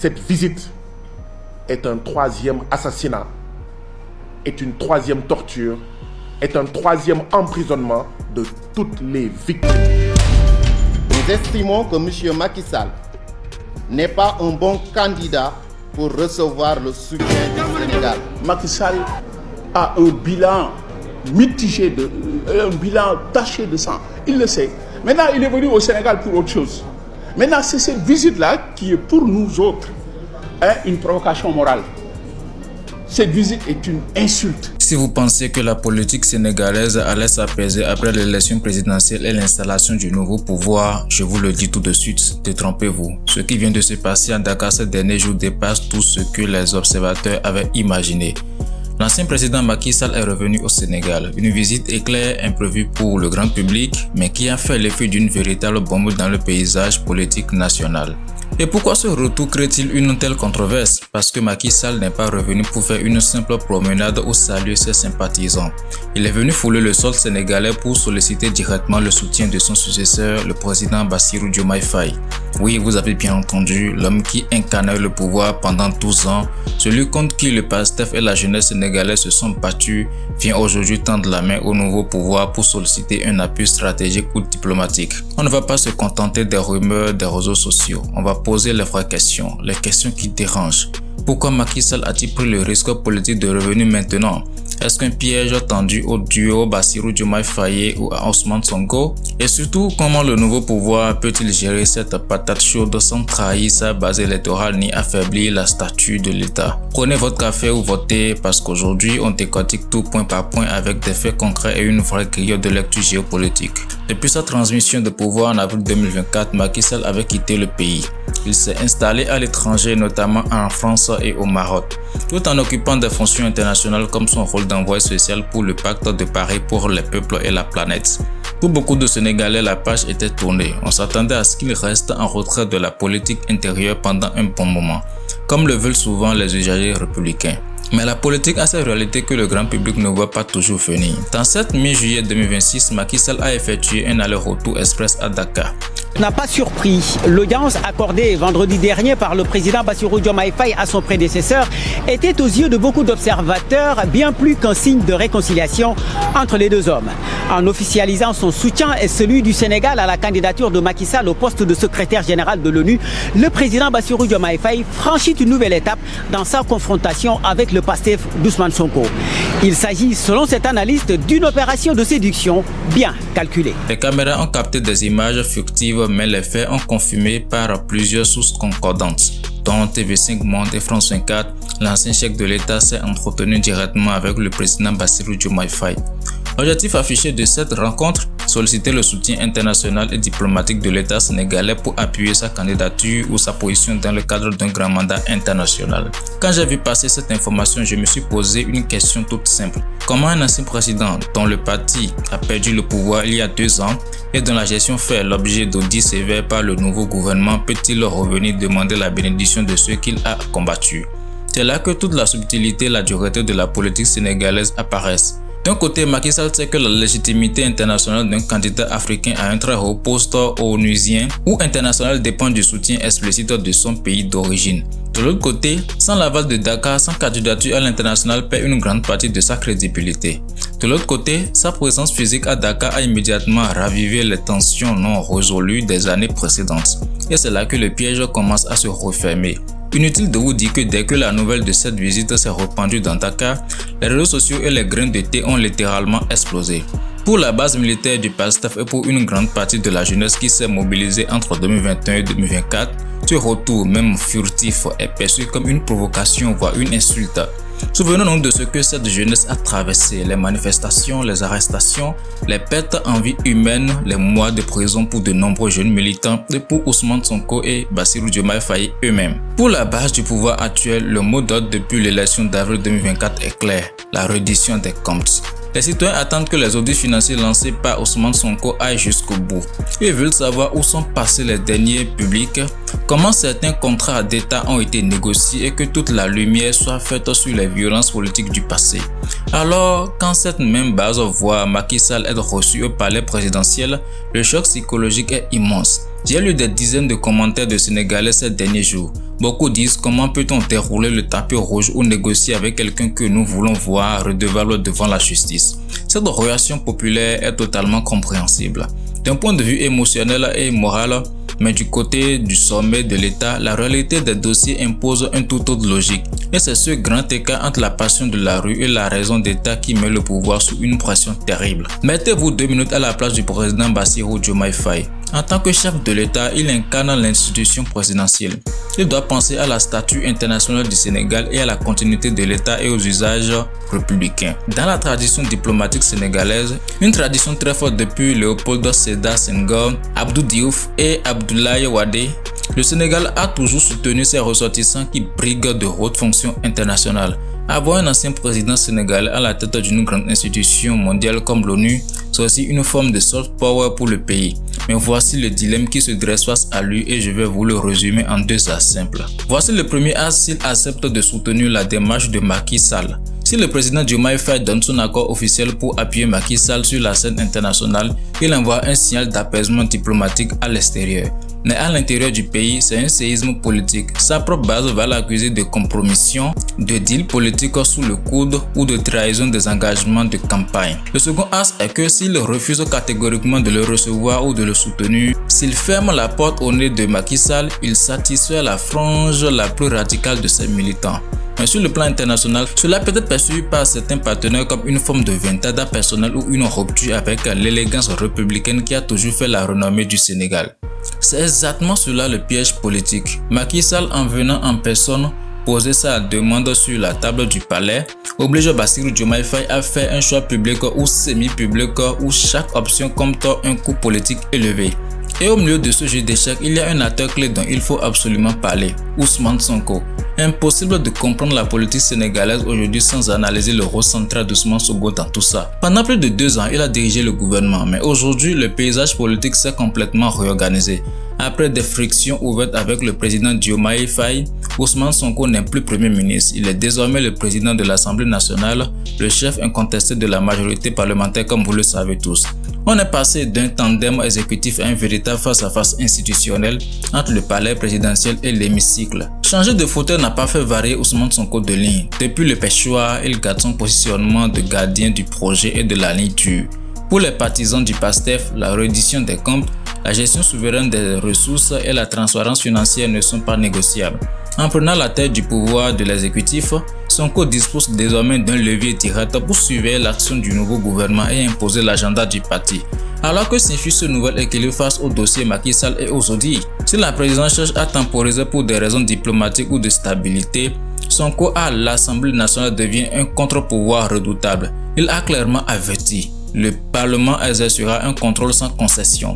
Cette visite est un troisième assassinat, est une troisième torture, est un troisième emprisonnement de toutes les victimes. Nous estimons que M. Macky Sall n'est pas un bon candidat pour recevoir le soutien du Sénégal. Macky Sall a un bilan mitigé, un bilan taché de sang. Il le sait. Maintenant, il est venu au Sénégal pour autre chose. Maintenant, c'est cette visite-là qui est pour nous autres une provocation morale. Cette visite est une insulte. Si vous pensez que la politique sénégalaise allait s'apaiser après l'élection présidentielle et l'installation du nouveau pouvoir, je vous le dis tout de suite, détrompez-vous. Ce qui vient de se passer à Dakar ces derniers jours dépasse tout ce que les observateurs avaient imaginé. L'ancien président Macky Sall est revenu au Sénégal, une visite éclair imprévue pour le grand public, mais qui a fait l'effet d'une véritable bombe dans le paysage politique national. Et pourquoi ce retour crée-t-il une telle controverse? Parce que Macky Sall n'est pas revenu pour faire une simple promenade ou saluer ses sympathisants. Il est venu fouler le sol sénégalais pour solliciter directement le soutien de son successeur, le président Bassirou Diomaye Faye. Oui, vous avez bien entendu, l'homme qui incarnait le pouvoir pendant 12 ans, celui contre qui le PASTEF et la jeunesse sénégalaise se sont battus, vient aujourd'hui tendre la main au nouveau pouvoir pour solliciter un appui stratégique ou diplomatique. On ne va pas se contenter des rumeurs des réseaux sociaux, on va poser les vraies questions, les questions qui dérangent. Pourquoi Macky Sall a-t-il pris le risque politique de revenir maintenant? Est-ce qu'un piège tendu au duo Bassirou Diomaye Faye ou à Ousmane Sonko? Et surtout, comment le nouveau pouvoir peut-il gérer cette patate chaude sans trahir sa base électorale ni affaiblir la statue de l'État? Prenez votre café ou votez parce qu'aujourd'hui, on décortique tout point par point avec des faits concrets et une vraie grille de lecture géopolitique. Depuis sa transmission de pouvoir en avril 2024, Macky Sall avait quitté le pays. Il s'est installé à l'étranger, notamment en France et au Maroc, tout en occupant des fonctions internationales comme son rôle d'envoyé spécial pour le pacte de Paris pour les peuples et la planète. Pour beaucoup de Sénégalais, la page était tournée. On s'attendait à ce qu'il reste en retrait de la politique intérieure pendant un bon moment, comme le veulent souvent les usagers républicains. Mais la politique a ces réalités que le grand public ne voit pas toujours venir. Dans cette mi-juillet 2026, Macky Sall a effectué un aller-retour express à Dakar. N'a pas surpris. L'audience accordée vendredi dernier par le président Bassirou Diomaye Faye à son prédécesseur était aux yeux de beaucoup d'observateurs bien plus qu'un signe de réconciliation entre les deux hommes. En officialisant son soutien et celui du Sénégal à la candidature de Macky Sall au poste de secrétaire général de l'ONU, le président Bassirou Diomaye Faye franchit une nouvelle étape dans sa confrontation avec le PASTEF d'Ousmane Sonko. Il s'agit, selon cet analyste, d'une opération de séduction bien calculée. Les caméras ont capté des images fictives, mais les faits ont confirmé par plusieurs sources concordantes, dont TV5 Monde et France 24. L'ancien chef de l'État s'est entretenu directement avec le président Bassirou Diomaye Faye. L'objectif affiché de cette rencontre, solliciter le soutien international et diplomatique de l'État sénégalais pour appuyer sa candidature ou sa position dans le cadre d'un grand mandat international. Quand j'ai vu passer cette information, je me suis posé une question toute simple. Comment un ancien président dont le parti a perdu le pouvoir il y a 2 ans et dont la gestion fait l'objet d'audits sévères par le nouveau gouvernement peut-il revenir demander la bénédiction de ceux qu'il a combattus? C'est là que toute la subtilité et la dureté de la politique sénégalaise apparaissent. D'un côté, Macky Sall sait que la légitimité internationale d'un candidat africain à un très haut poste onusien ou international dépend du soutien explicite de son pays d'origine. De l'autre côté, sans l'aval de Dakar, sa candidature à l'international perd une grande partie de sa crédibilité. De l'autre côté, sa présence physique à Dakar a immédiatement ravivé les tensions non résolues des années précédentes. Et c'est là que le piège commence à se refermer. Inutile de vous dire que dès que la nouvelle de cette visite s'est répandue dans Dakar, les réseaux sociaux et les grains de thé ont littéralement explosé. Pour la base militaire du PASTEF et pour une grande partie de la jeunesse qui s'est mobilisée entre 2021 et 2024, ce retour, même furtif, est perçu comme une provocation, voire une insulte. Souvenons-nous de ce que cette jeunesse a traversé, les manifestations, les arrestations, les pertes en vie humaine, les mois de prison pour de nombreux jeunes militants et pour Ousmane Sonko et Bassirou Diomaye Faye eux-mêmes. Pour la base du pouvoir actuel, le mot d'ordre depuis l'élection d'avril 2024 est clair, la reddition des comptes. Les citoyens attendent que les audits financiers lancés par Ousmane Sonko aillent jusqu'au bout. Ils veulent savoir où sont passés les deniers publics, comment certains contrats d'État ont été négociés et que toute la lumière soit faite sur les violences politiques du passé. Alors, quand cette même base voit Macky Sall être reçu au palais présidentiel, le choc psychologique est immense. J'ai lu des dizaines de commentaires de Sénégalais ces derniers jours. Beaucoup disent comment peut-on dérouler le tapis rouge ou négocier avec quelqu'un que nous voulons voir redevable devant la justice. Cette réaction populaire est totalement compréhensible. D'un point de vue émotionnel et moral, mais du côté du sommet de l'État, la réalité des dossiers impose une toute autre logique. Et c'est ce grand écart entre la passion de la rue et la raison d'État qui met le pouvoir sous une pression terrible. Mettez-vous 2 minutes à la place du président Bassirou Diomaye Faye. En tant que chef de l'État, il incarne l'institution présidentielle. Il doit penser à la statue internationale du Sénégal et à la continuité de l'État et aux usages républicains. Dans la tradition diplomatique sénégalaise, une tradition très forte depuis Léopold Sédar Senghor, Abdou Diouf et Abdoulaye Wade, le Sénégal a toujours soutenu ses ressortissants qui briguent de hautes fonctions internationales. Avoir un ancien président sénégalais à la tête d'une grande institution mondiale comme l'ONU, c'est aussi une forme de soft power pour le pays. Mais voici le dilemme qui se dresse face à lui et je vais vous le résumer en 2 axes simples. Voici le premier axe s'il accepte de soutenir la démarche de Macky Sall. Si le président Diomaye Faye donne son accord officiel pour appuyer Macky Sall sur la scène internationale, il envoie un signal d'apaisement diplomatique à l'extérieur. Mais à l'intérieur du pays, c'est un séisme politique. Sa propre base va l'accuser de compromission, de deal politique sous le coude ou de trahison des engagements de campagne. Le second axe est que s'il refuse catégoriquement de le recevoir ou de le soutenir, s'il ferme la porte au nez de Macky Sall, il satisfait la frange la plus radicale de ses militants. Mais sur le plan international, cela peut être perçu par certains partenaires comme une forme de ventada personnelle ou une rupture avec l'élégance républicaine qui a toujours fait la renommée du Sénégal. C'est exactement cela le piège politique. Macky Sall, en venant en personne poser sa demande sur la table du palais, oblige Bassirou Diomaye Faye à faire un choix public ou semi-public où chaque option compte un coût politique élevé. Et au milieu de ce jeu d'échecs, il y a un acteur clé dont il faut absolument parler, Ousmane Sonko. Impossible de comprendre la politique sénégalaise aujourd'hui sans analyser le rôle central d'Ousmane Sonko dans tout ça. Pendant plus de 2 ans, il a dirigé le gouvernement, mais aujourd'hui, le paysage politique s'est complètement réorganisé. Après des frictions ouvertes avec le président Diomaye Faye, Ousmane Sonko n'est plus premier ministre. Il est désormais le président de l'Assemblée nationale, le chef incontesté de la majorité parlementaire comme vous le savez tous. On est passé d'un tandem exécutif à un véritable face-à-face institutionnel entre le palais présidentiel et l'hémicycle. Changer de fauteuil n'a pas fait varier Ousmane Sonko de ligne. Depuis le pêchoir, il garde son positionnement de gardien du projet et de la ligne dure. Pour les partisans du PASTEF, la reddition des comptes, la gestion souveraine des ressources et la transparence financière ne sont pas négociables. En prenant la tête du pouvoir de l'exécutif, Sonko dispose désormais d'un levier direct pour surveiller l'action du nouveau gouvernement et imposer l'agenda du parti. Alors que signifie ce nouvel équilibre face au dossier Macky Sall et aux audits? Si la présidence cherche à temporiser pour des raisons diplomatiques ou de stabilité, Sonko à l'Assemblée nationale devient un contre-pouvoir redoutable. Il a clairement averti. Le Parlement exercera un contrôle sans concession.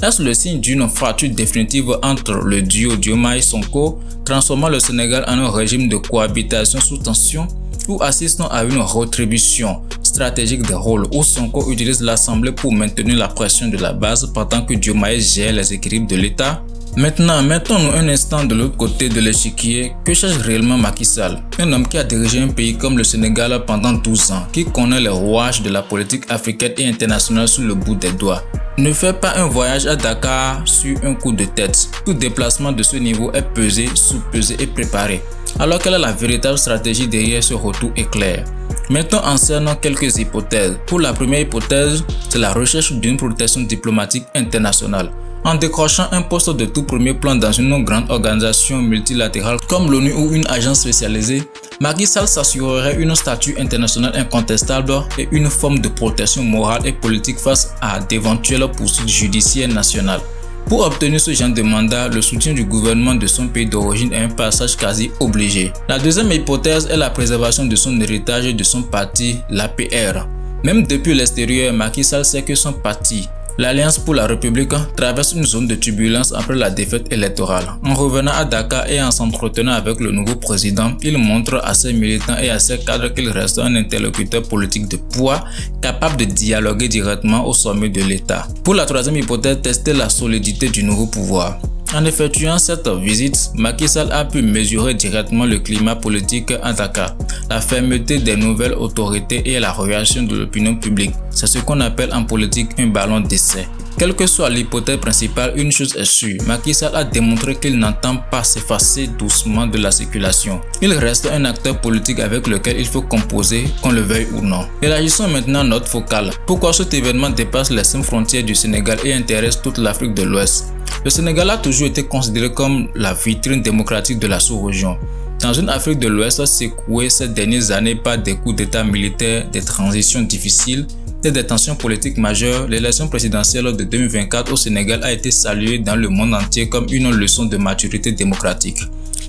Est-ce le signe d'une fracture définitive entre le duo Diomaye-Sonko, transformant le Sénégal en un régime de cohabitation sous tension, ou assistons à une rétribution stratégique des rôles où Sonko utilise l'Assemblée pour maintenir la pression de la base pendant que Diomaye gère les équilibres de l'État? Maintenant, mettons-nous un instant de l'autre côté de l'échiquier. Que cherche réellement Macky Sall? Un homme qui a dirigé un pays comme le Sénégal pendant 12 ans, qui connaît les rouages de la politique africaine et internationale sous le bout des doigts. Ne fait pas un voyage à Dakar sur un coup de tête. Tout déplacement de ce niveau est pesé, sous-pesé et préparé. Alors quelle est la véritable stratégie derrière ce retour éclair? Mettons en scène quelques hypothèses. Pour la première hypothèse, c'est la recherche d'une protection diplomatique internationale. En décrochant un poste de tout premier plan dans une grande organisation multilatérale comme l'ONU ou une agence spécialisée, Macky Sall s'assurerait une statue internationale incontestable et une forme de protection morale et politique face à d'éventuelles poursuites judiciaires nationales. Pour obtenir ce genre de mandat, le soutien du gouvernement de son pays d'origine est un passage quasi obligé. La deuxième hypothèse est la préservation de son héritage et de son parti, l'APR. Même depuis l'extérieur, Macky Sall sait que son parti, l'Alliance pour la République, traverse une zone de turbulence après la défaite électorale. En revenant à Dakar et en s'entretenant avec le nouveau président, il montre à ses militants et à ses cadres qu'il reste un interlocuteur politique de poids capable de dialoguer directement au sommet de l'État. Pour la troisième hypothèse, tester la solidité du nouveau pouvoir. En effectuant cette visite, Macky Sall a pu mesurer directement le climat politique à Dakar, la fermeté des nouvelles autorités et la réaction de l'opinion publique. C'est ce qu'on appelle en politique un ballon d'essai. Quelle que soit l'hypothèse principale, une chose est sûre, Macky Sall a démontré qu'il n'entend pas s'effacer doucement de la circulation. Il reste un acteur politique avec lequel il faut composer, qu'on le veuille ou non. Élargissons maintenant notre focale. Pourquoi cet événement dépasse les simples frontières du Sénégal et intéresse toute l'Afrique de l'Ouest? Le Sénégal a toujours été considéré comme la vitrine démocratique de la sous-région. Dans une Afrique de l'Ouest secouée ces dernières années par des coups d'état militaires, des transitions difficiles et des tensions politiques majeures, l'élection présidentielle de 2024 au Sénégal a été saluée dans le monde entier comme une leçon de maturité démocratique.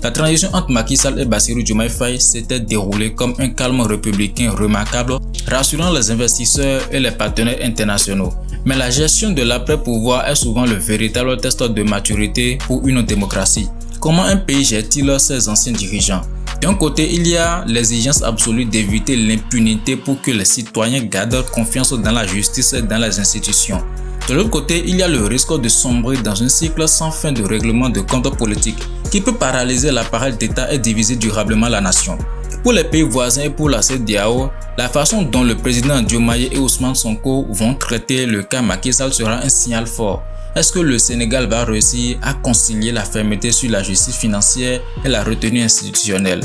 La transition entre Macky Sall et Bassirou Diomaye Faye s'était déroulée comme un calme républicain remarquable, rassurant les investisseurs et les partenaires internationaux. Mais la gestion de l'après-pouvoir est souvent le véritable test de maturité pour une démocratie. Comment un pays gère-t-il ses anciens dirigeants? D'un côté, il y a l'exigence absolue d'éviter l'impunité pour que les citoyens gardent confiance dans la justice et dans les institutions. De l'autre côté, il y a le risque de sombrer dans un cycle sans fin de règlement de comptes politiques qui peut paralyser l'appareil d'État et diviser durablement la nation. Pour les pays voisins et pour la CEDEAO, la façon dont le président Diomaye et Ousmane Sonko vont traiter le cas Macky Sall sera un signal fort. Est-ce que le Sénégal va réussir à concilier la fermeté sur la justice financière et la retenue institutionnelle?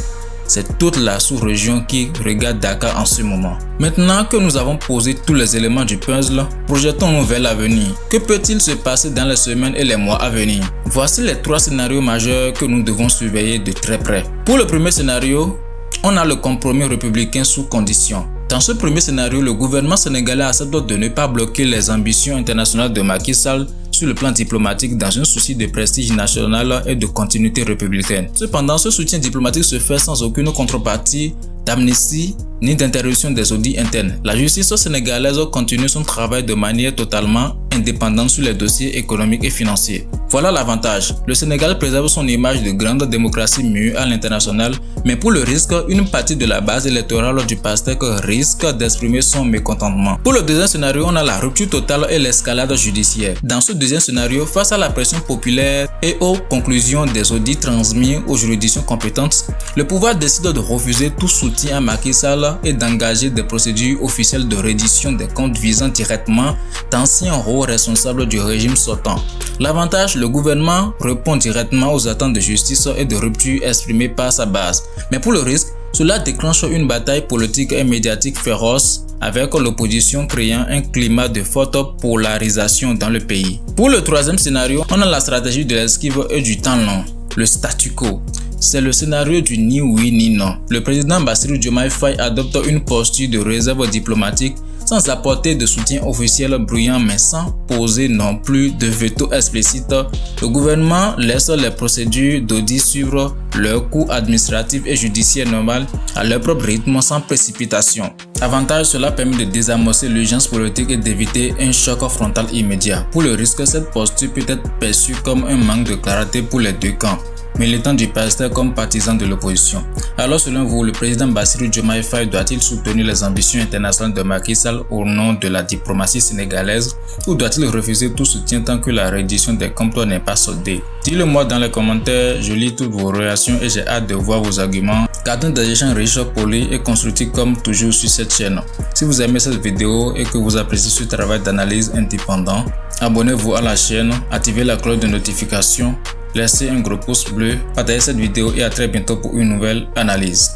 C'est toute la sous-région qui regarde Dakar en ce moment. Maintenant que nous avons posé tous les éléments du puzzle, projetons-nous vers l'avenir. Que peut-il se passer dans les semaines et les mois à venir? Voici les 3 scénarios majeurs que nous devons surveiller de très près. Pour le premier scénario, on a le compromis républicain sous condition. Dans ce premier scénario, le gouvernement sénégalais accepte de ne pas bloquer les ambitions internationales de Macky Sall sur le plan diplomatique dans un souci de prestige national et de continuité républicaine. Cependant, ce soutien diplomatique se fait sans aucune contrepartie d'amnistie ni d'interruption des audits internes. La justice sénégalaise continue son travail de manière totalement indépendante sur les dossiers économiques et financiers. Voilà l'avantage. Le Sénégal préserve son image de grande démocratie mue à l'international, mais pour le risque, une partie de la base électorale du PASTEF risque d'exprimer son mécontentement. Pour le deuxième scénario, on a la rupture totale et l'escalade judiciaire. Dans ce deuxième scénario, face à la pression populaire et aux conclusions des audits transmis aux juridictions compétentes, le pouvoir décide de refuser tout soutien à Macky Sall et d'engager des procédures officielles de reddition des comptes visant directement d'anciens hauts responsables du régime sortant. L'avantage, le gouvernement répond directement aux attentes de justice et de rupture exprimées par sa base. Mais pour le risque, cela déclenche une bataille politique et médiatique féroce avec l'opposition créant un climat de forte polarisation dans le pays. Pour le troisième scénario, on a la stratégie de l'esquive et du temps long, le statu quo. C'est le scénario du ni oui ni non. Le président Bassirou Diomaye Faye adopte une posture de réserve diplomatique sans apporter de soutien officiel bruyant mais sans poser non plus de veto explicite. Le gouvernement laisse les procédures d'audit suivre leur cours administratif et judiciaire normal à leur propre rythme sans précipitation. Avantage, cela permet de désamorcer l'urgence politique et d'éviter un choc frontal immédiat. Pour le risque, cette posture peut être perçue comme un manque de clarté pour les deux camps, militant du PASTEF comme partisan de l'opposition. Alors selon vous, le président Bassirou Diomaye Faye doit-il soutenir les ambitions internationales de Macky Sall au nom de la diplomatie sénégalaise ou doit-il refuser tout soutien tant que la reddition des comptes n'est pas soldée? Dites-le moi dans les commentaires, je lis toutes vos réactions et j'ai hâte de voir vos arguments. Gardons des échanges riches, polis et constructifs comme toujours sur cette chaîne. Si vous aimez cette vidéo et que vous appréciez ce travail d'analyse indépendant, abonnez-vous à la chaîne, activez la cloche de notification, laissez un gros pouce bleu, partagez cette vidéo et à très bientôt pour une nouvelle analyse.